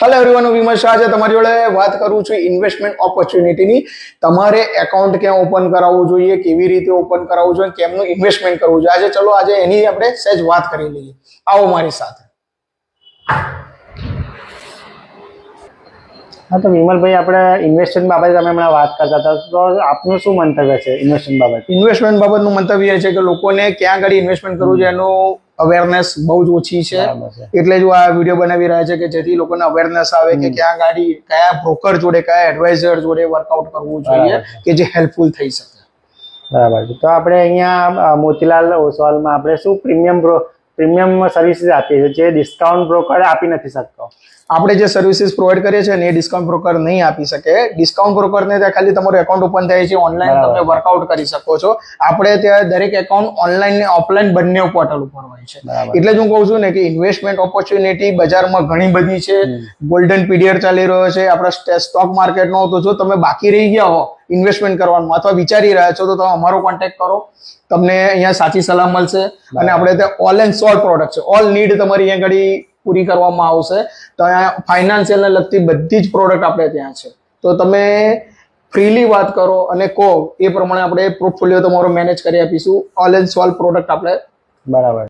Hello everyone, હું વિમલ શાહ છે તમારી જોડે વાત કરું છું ઇન્વેસ્ટમેન્ટ ઓપોર્ચ્યુનિટીની. તમારે એકાઉન્ટ ક્યાં ઓપન કરાવવું જોઈએ, કેવી રીતે ઓપન કરાવવું જોઈએ, કેમનું ઇન્વેસ્ટમેન્ટ કરવું જોઈએ, ચલો આજે એની આપણે સહેજ વાત કરી લઈએ. આવો મારી સાથે. હા તો વિમલભાઈ, આપણે ઇન્વેસ્ટમેન્ટ બાબતે તમે હમણાં વાત કરતા હતા, તો આપનું શું મંતવ્ય છે ઇન્વેસ્ટમેન્ટ બાબતે? ઇન્વેસ્ટમેન્ટ બાબતનું મંતવ્ય એ છે કે લોકોને ક્યાં આગળ ઇન્વેસ્ટમેન્ટ કરવું છે એનું અવેરનેસ બહુ જ ઓછી છે. એટલે જ આ વિડીયો બનાવી રહ્યા છે કે જેથી લોકોને અવેરનેસ આવે કે ક્યાં ગાડી કયા બ્રોકર જોડે, કયા એડવાઇઝર જોડે વર્કઆઉટ કરવું જોઈએ કે જે હેલ્પફુલ થઈ શકે. બરાબર છે. તો આપણે અહીંયા મોતીલાલ ઓસવાલમાં આપણે શું પ્રીમિયમ સર્વિસીસ આપીએ છીએ જે ડિસ્કાઉન્ટ બ્રોકર આપી નથી શકતો? આપણે જે સર્વિસીસ પ્રોવાઈડ કરીએ છીએ ને એ ડિસ્કાઉન્ટ બ્રોકર નહીં આપી શકે. ડિસ્કાઉન્ટ બ્રોકરને ત્યાં ખાલી તમારું એકાઉન્ટ ઓપન થાય છે, ઓનલાઈન તમે વર્કઆઉટ કરી શકો છો. આપણે ત્યાં દરેક એકાઉન્ટ ઓનલાઈન ને ઓફલાઈન બંને પોર્ટલ ઉપર હોય છે. એટલે જ હું કહું છું ને કે ઇન્વેસ્ટમેન્ટ ઓપોર્ચ્યુનિટી બજારમાં ઘણી બધી છે. ગોલ્ડન પીરિયડ ચાલી રહ્યો છે આપણા સ્ટોક માર્કેટનો. તો જો તમે બાકી રહી ગયા હો ઇન્વેસ્ટમેન્ટ કરવાનું અથવા વિચારી રહ્યા છો તો તમે અમારો કોન્ટેક્ટ કરો, તમને અહીંયા સાચી સલાહ મળશે. અને આપણે ત્યાં ઓલ એન્ડ સોલ્વ પ્રોડક્ટ છે. ઓલ નીડ તમારી અહીંયા ઘડી પૂરી કરવામાં આવશે. તો અહીંયા ફાઇનાન્શિયલને લગતી બધી જ પ્રોડક્ટ આપણે ત્યાં છે. તો તમે ફ્રીલી વાત કરો અને કહો એ પ્રમાણે આપણે પોર્ટફોલિયો તમારો મેનેજ કરી આપીશું. ઓલ એન્ડ સોલ્વ પ્રોડક્ટ આપણે. બરાબર.